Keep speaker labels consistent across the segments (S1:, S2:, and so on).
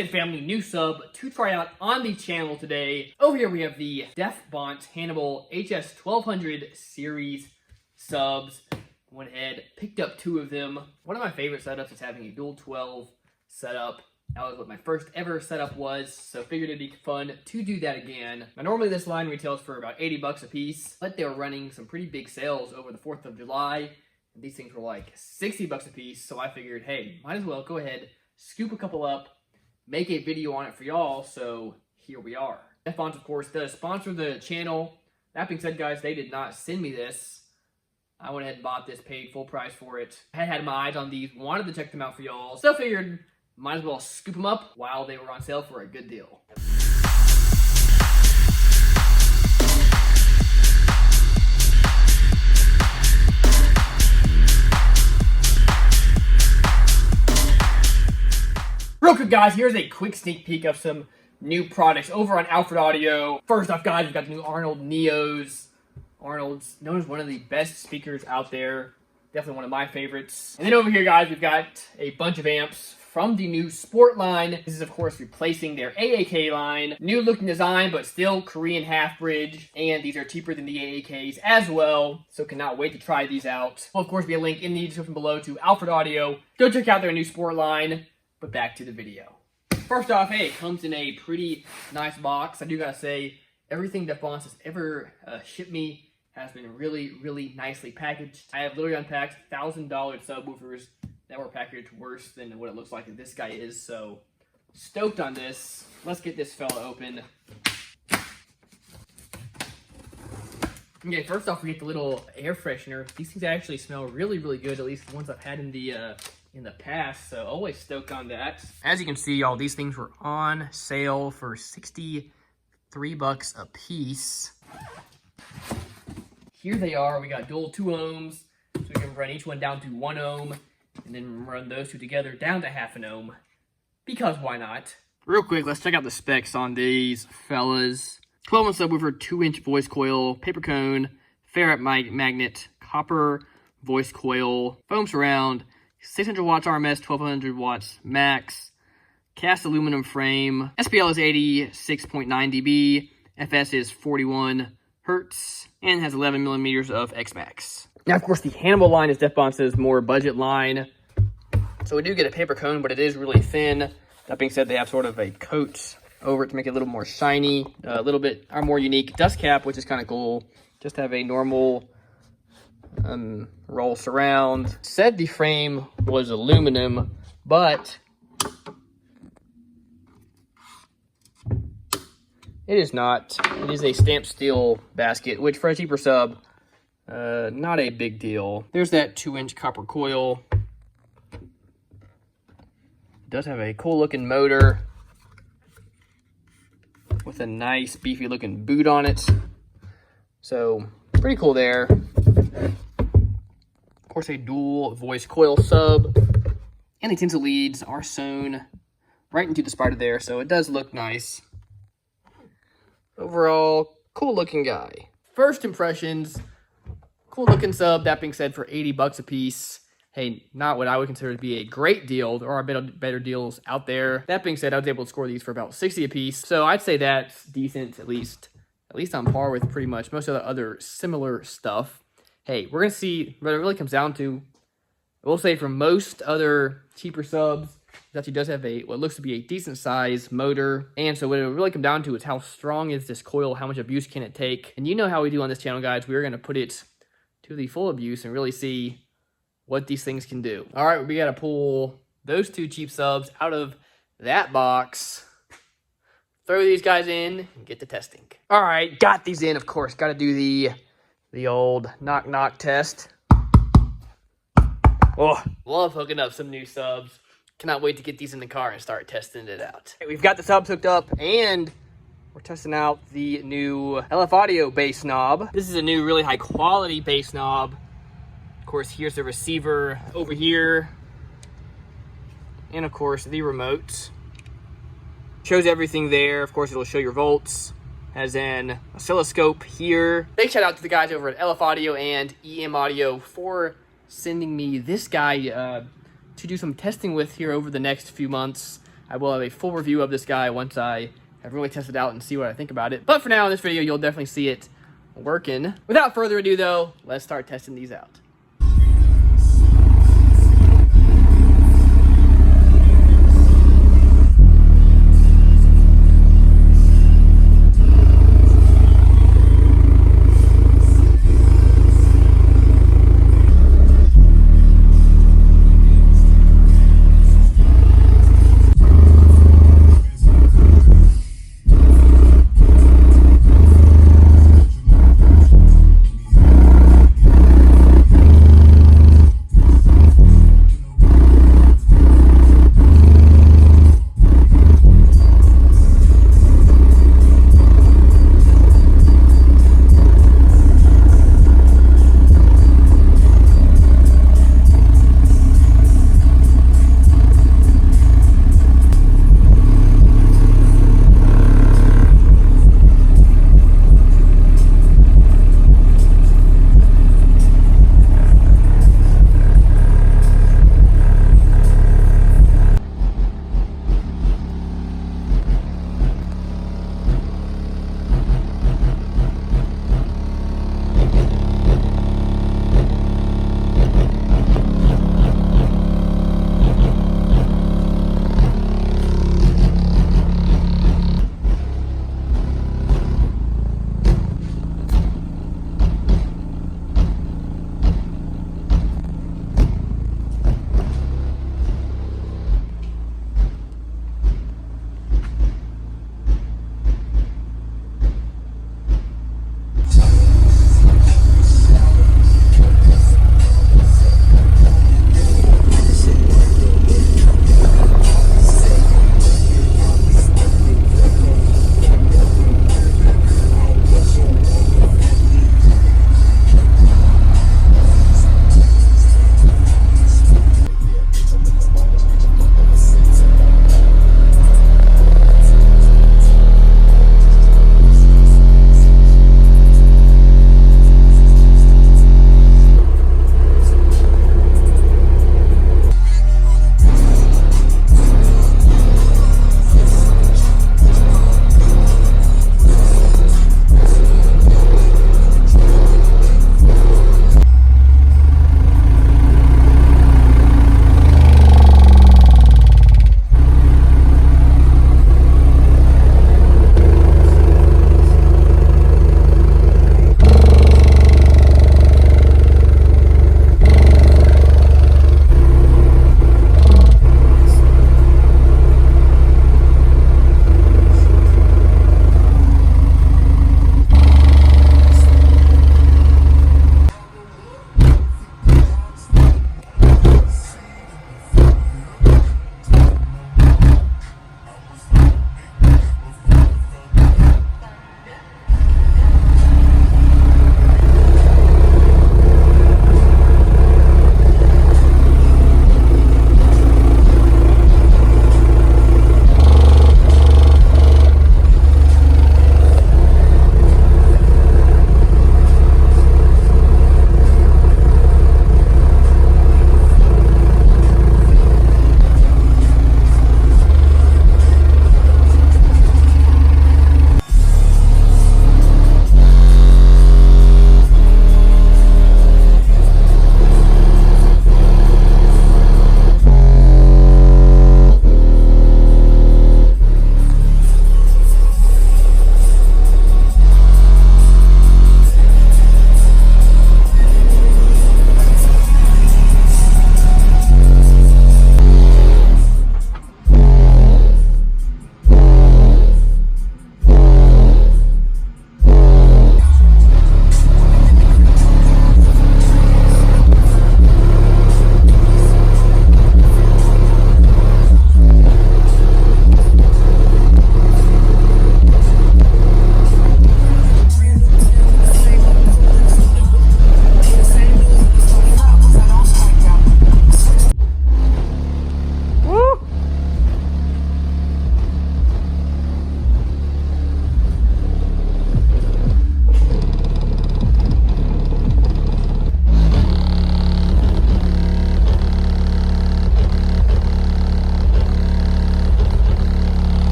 S1: said family, new sub to try out on the channel today. Over here we have the Bonce Hannibal HS-1200 series subs. Went ahead, picked up 2 of them. One of my favorite setups is having a dual 12 setup. That was what my first ever setup was, so figured it'd be fun to do that again. Now, normally this line retails for about 80 bucks a piece, but they were running some pretty big sales over the 4th of July, and these things were like 60 bucks a piece, so I figured, hey, might as well go ahead, scoop a couple up, make a video on it for y'all, so here we are. Bonce, of course, does sponsor the channel. That being said, guys, they did not send me this. I went ahead and bought this, paid full price for it. I had my eyes on these, wanted to check them out for y'all, so figured might as well scoop them up while they were on sale for a good deal. Real quick, guys, here's a quick sneak peek of some new products over on Alfred Audio. First off, guys, we've got the new Arnold Neos. Arnold's known as one of the best speakers out there. Definitely one of my favorites. And then over here, guys, we've got a bunch of amps from the new Sport line. This is, of course, replacing their AAK line. New looking design, but still Korean half bridge. And these are cheaper than the AAKs as well. So cannot wait to try these out. Will, of course, be a link in the description below to Alfred Audio. Go check out their new Sport line. But back to the video. First off, hey, it comes in a pretty nice box. I do gotta say, everything that Bonce has ever shipped me has been really, really nicely packaged. I have literally unpacked $1,000 subwoofers that were packaged worse than what it looks like this guy is, so stoked on this. Let's get this fella open. Okay, first off, we get the little air freshener. These things actually smell really, really good, at least the ones I've had in the past, so always stoked on that. As you can see, all these things were on sale for 63 bucks a piece. Here they are. We got dual 2 ohms, so we can run each one down to 1 ohm, and then run those 2 together down to half an ohm, because why not? Real quick, let's check out the specs on these fellas. 12-inch subwoofer, 2-inch voice coil, paper cone, ferrite magnet, copper voice coil, foam surround, 600 watts RMS, 1200 watts max, cast aluminum frame. SPL is 86.9 dB, FS is 41 hertz, and has 11 millimeters of X-Max. Now, of course, the Hannibal line is Bonce's more budget line. So we do get a paper cone, but it is really thin. That being said, they have sort of a coat over it to make it a little more shiny, a little bit more unique dust cap, which is kind of cool. Just have a normal roll surround. Said the frame was aluminum, but it is not. It is a stamped steel basket, which for a cheaper sub, not a big deal. There's that 2-inch copper coil. It does have a cool looking motor with a nice beefy looking boot on it. So pretty cool there. Of course, a dual voice coil sub. And the tinsel leads are sewn right into the spider there, so it does look nice. Overall, cool looking guy. First impressions, cool looking sub. That being said, for 80 bucks a piece. Hey, not what I would consider to be a great deal. There are better deals out there. That being said, I was able to score these for about 60 a piece. So I'd say that's decent, at least on par with pretty much most of the other similar stuff. Hey, we're going to see what it really comes down to. I will say for most other cheaper subs, it actually does have what looks to be a decent size motor. And so what it will really come down to is how strong is this coil, how much abuse can it take. And you know how we do on this channel, guys. We're going to put it to the full abuse and really see what these things can do. All right, we got to pull those 2 cheap subs out of that box. Throw these guys in and get to testing. All right, got these in, of course. Got to do the old knock-knock test. Oh, love hooking up some new subs. Cannot wait to get these in the car and start testing it out. Okay, we've got the subs hooked up, and we're testing out the new LF Audio bass knob. This is a new, really high-quality bass knob. Of course, here's the receiver over here. And, of course, the remote. Shows everything there. Of course, it'll show your volts. Has an oscilloscope here. Big shout out to the guys over at LF Audio and EM Audio for sending me this guy to do some testing with here over the next few months. I will have a full review of this guy once I have really tested it out and see what I think about it. But for now, in this video, you'll definitely see it working. Without further ado, though, let's start testing these out.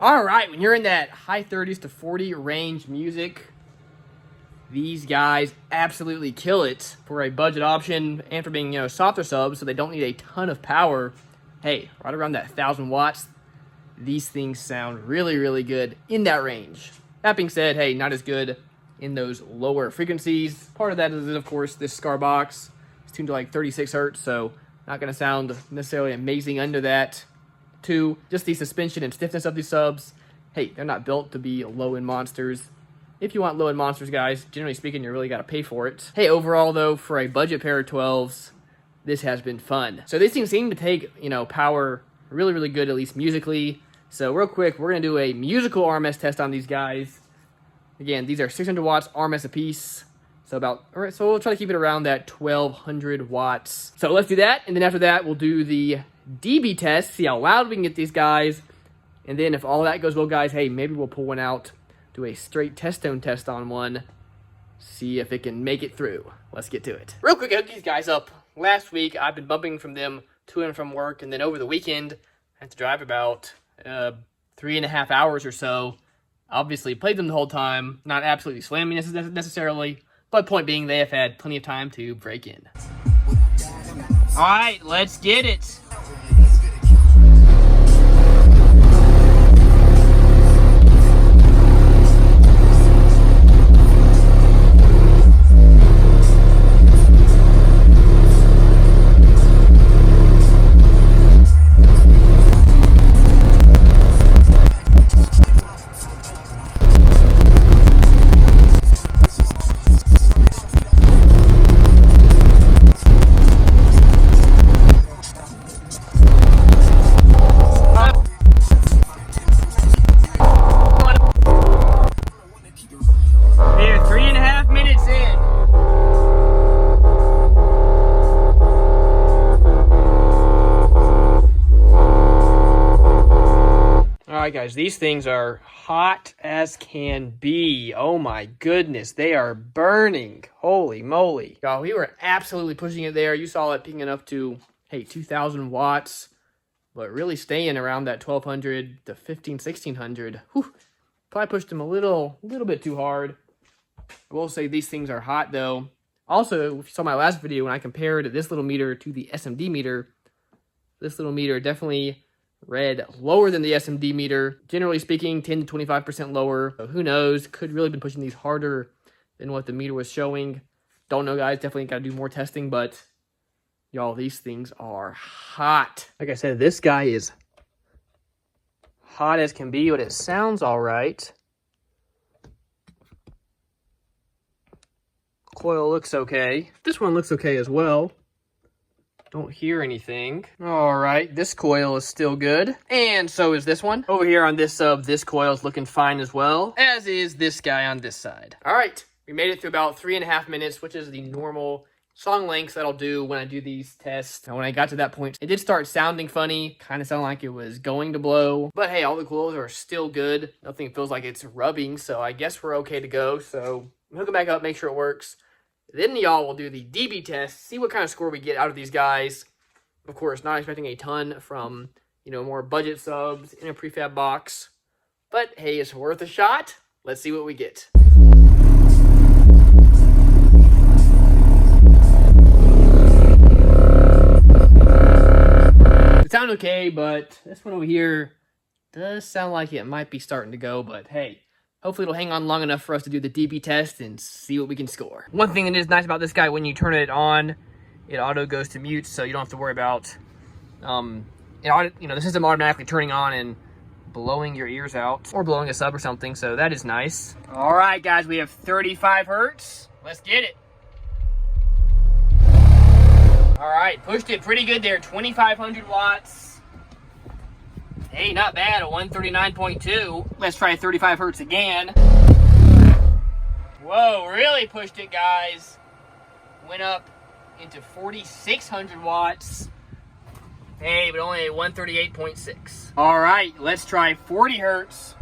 S1: All right, when you're in that high 30s to 40 range music, these guys absolutely kill it for a budget option and for being, softer subs, so they don't need a ton of power. Hey, right around that 1,000 watts, these things sound really, really good in that range. That being said, hey, not as good in those lower frequencies. Part of that is, of course, this Scar box. It's tuned to like 36 hertz, so not going to sound necessarily amazing under that. Two, just the suspension and stiffness of these subs. Hey, they're not built to be low-end monsters. If you want low-end monsters, guys, generally speaking, you really got to pay for it. Hey, overall, though, for a budget pair of 12s, this has been fun. So these things seem to take, power really, really good, at least musically. So real quick, we're going to do a musical RMS test on these guys. Again, these are 600 watts RMS a piece. So we'll try to keep it around that 1,200 watts. So let's do that, and then after that, we'll do the dB test, see how loud we can get these guys. And then if all that goes well, guys, hey, maybe we'll pull one out, do a straight test tone test on one, see if it can make it through. Let's get to it. Real quick, I hooked these guys up last week. I've been bumping from them to and from work, and then over the weekend, I had to drive about 3.5 hours or so. Obviously, played them the whole time, not absolutely slamming necessarily, but point being, they have had plenty of time to break in. All right, let's get it. Alright guys, these things are hot as can be. Oh my goodness, they are burning. Holy moly. Y'all, we were absolutely pushing it there. You saw it picking up to, hey, 2,000 watts. But really staying around that 1,200 to 1,600. Whew. Probably pushed them a little bit too hard. I will say these things are hot though. Also, if you saw my last video when I compared this little meter to the SMD meter, this little meter definitely read lower than the SMD meter. Generally speaking, 10 to 25% lower. So who knows? Could really been pushing these harder than what the meter was showing. Don't know, guys. Definitely got to do more testing, but y'all, these things are hot. Like I said, this guy is hot as can be, but it sounds all right. Coil looks okay. This one looks okay as well. Don't hear anything. All right, this coil is still good. And so is this one. Over here on this sub, this coil is looking fine as well, as is this guy on this side. All right, we made it through about 3.5 minutes, which is the normal song lengths that I'll do when I do these tests. And when I got to that point, it did start sounding funny, kind of sound like it was going to blow. But hey, all the coils are still good. Nothing feels like it's rubbing, so I guess we're okay to go. So I'm hooking back up, make sure it works. Then y'all will do the dB test, see what kind of score we get out of these guys. Of course, not expecting a ton from, more budget subs in a prefab box. But hey, it's worth a shot. Let's see what we get. It sounds okay, but this one over here does sound like it might be starting to go, but hey. Hopefully it'll hang on long enough for us to do the dB test and see what we can score. One thing that is nice about this guy, when you turn it on, it auto goes to mute, so you don't have to worry about, the system automatically turning on and blowing your ears out or blowing a sub or something, so that is nice. All right, guys, we have 35 hertz. Let's get it. All right, pushed it pretty good there, 2,500 watts. Hey, not bad, a 139.2. Let's try 35 hertz again. Whoa, really pushed it, guys. Went up into 4,600 watts. Hey, but only a 138.6. All right, let's try 40 hertz.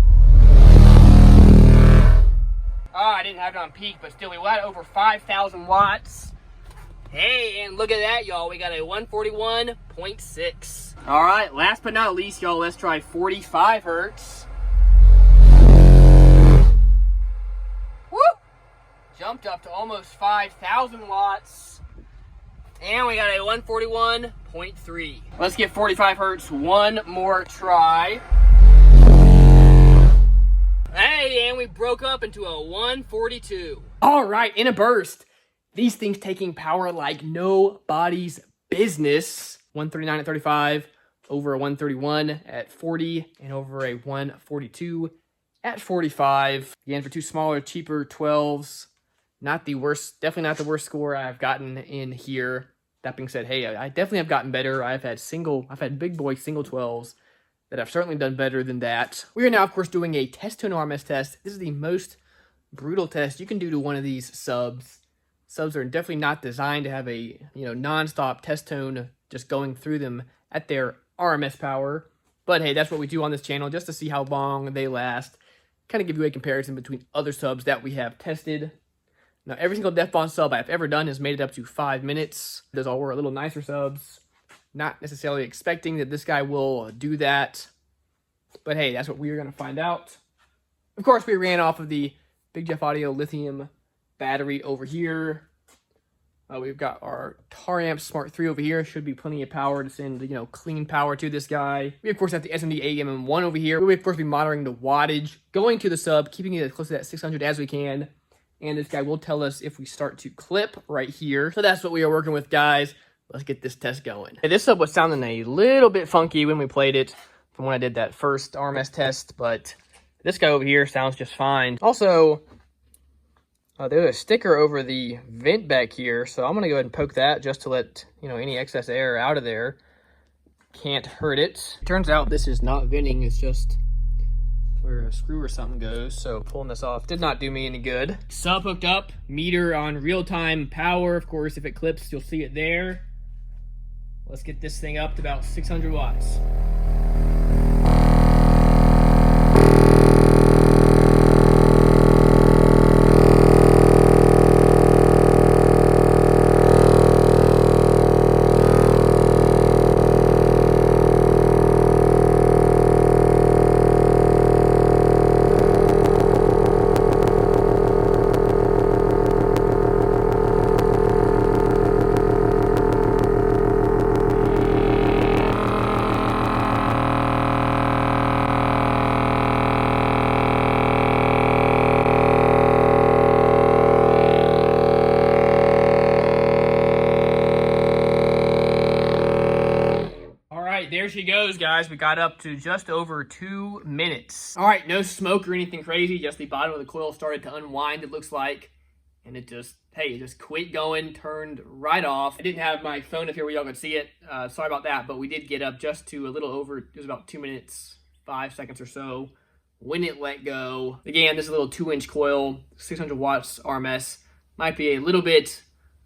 S1: Oh, I didn't have it on peak, but still, we got over 5,000 watts. Hey, and look at that, y'all. We got a 141.6. All right, last but not least, y'all, let's try 45 hertz. jumped up to almost 5,000 watts. And we got a 141.3. Let's get 45 hertz one more try. Hey, and we broke up into a 142. All right, in a burst. These things taking power like nobody's business. 139 at 35, over a 131 at 40, and over a 142 at 45. Again, for two smaller, cheaper 12s. Not the worst, definitely not the worst score I've gotten in here. That being said, hey, I definitely have gotten better. I've had big boy single 12s that I've certainly done better than that. We are now, of course, doing a test tone RMS test. This is the most brutal test you can do to one of these subs. Subs are definitely not designed to have a, non-stop test tone just going through them at their RMS power. But hey, that's what we do on this channel, just to see how long they last. Kind of give you a comparison between other subs that we have tested. Now, every single Bonce sub I've ever done has made it up to 5 minutes. Those all were a little nicer subs. Not necessarily expecting that this guy will do that. But hey, that's what we are going to find out. Of course, we ran off of the Big Jeff Audio lithium battery over here. We've got our Taramp Smart 3 over here. Should be plenty of power to send, clean power to this guy. We, of course, have the SMD AM1 over here. We, of course, be monitoring the wattage, going to the sub, keeping it as close to that 600 as we can. And this guy will tell us if we start to clip right here. So that's what we are working with, guys. Let's get this test going. Hey, this sub was sounding a little bit funky when we played it from when I did that first RMS test, but this guy over here sounds just fine. Also, there's a sticker over the vent back here, so I'm going to go ahead and poke that just to let, any excess air out of there. Can't hurt it. Turns out this is not venting, it's just where a screw or something goes, so pulling this off did not do me any good. Sub hooked up, meter on real-time power. Of course, if it clips, you'll see it there. Let's get this thing up to about 600 watts. There she goes, guys. We got up to just over 2 minutes. All right, no smoke or anything crazy. Just the bottom of the coil started to unwind, it looks like. And it just quit going, turned right off. I didn't have my phone up here where y'all could see it. Sorry about that, but we did get up just to a little over, it was about 2 minutes, 5 seconds or so when it let go. Again, this is a little 2-inch coil, 600 watts RMS. Might be a little bit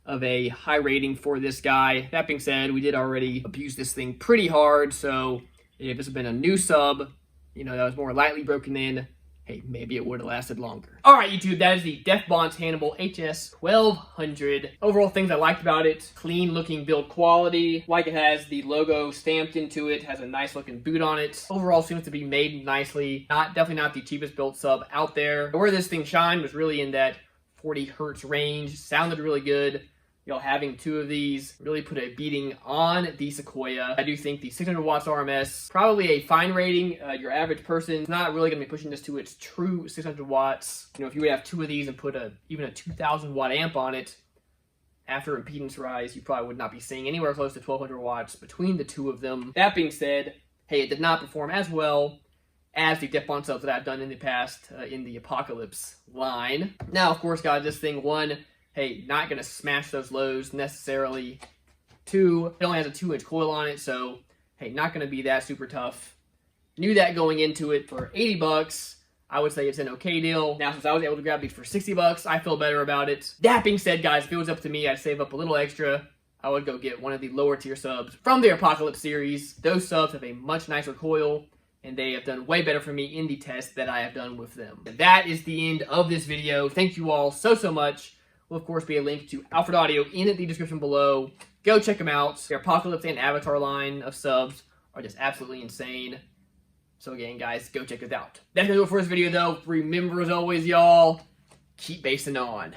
S1: of a high rating for this guy. That being said, we did already abuse this thing pretty hard, so if this had been a new sub, that was more lightly broken in, hey, maybe it would have lasted longer. All right, YouTube, that is the Bonce Hannibal HS-1200. Overall things I liked about it: clean looking build quality, like it has the logo stamped into it, has a nice looking boot on it. Overall seems to be made nicely. Definitely not the cheapest built sub out there. Where this thing shined was really in that 40 hertz range. Sounded really good. Having two of these really put a beating on the Sequoia. I do think the 600 watts RMS, probably a fine rating. Your average person is not really going to be pushing this to its true 600 watts. If you would have two of these and put even a 2,000 watt amp on it, after impedance rise, you probably would not be seeing anywhere close to 1,200 watts between the two of them. That being said, hey, it did not perform as well as the Bonce subs that I've done in the past in the Apocalypse line. Now, of course, guys, this thing, one, hey, not going to smash those lows necessarily. Two, it only has a 2-inch coil on it, so, hey, not going to be that super tough. Knew that going into it. For 80 bucks, I would say it's an okay deal. Now, since I was able to grab these for 60 bucks, I feel better about it. That being said, guys, if it was up to me, I'd save up a little extra. I would go get one of the lower tier subs from the Apocalypse series. Those subs have a much nicer coil, and they have done way better for me in the test that I have done with them. And that is the end of this video. Thank you all so much. Will, of course, be a link to Alfred Audio in the description below. Go check them out. Their Apocalypse and Avatar line of subs are just absolutely insane. So again, guys, go check it out. That's going to do it for this video, though. Remember, as always, y'all, keep basing on.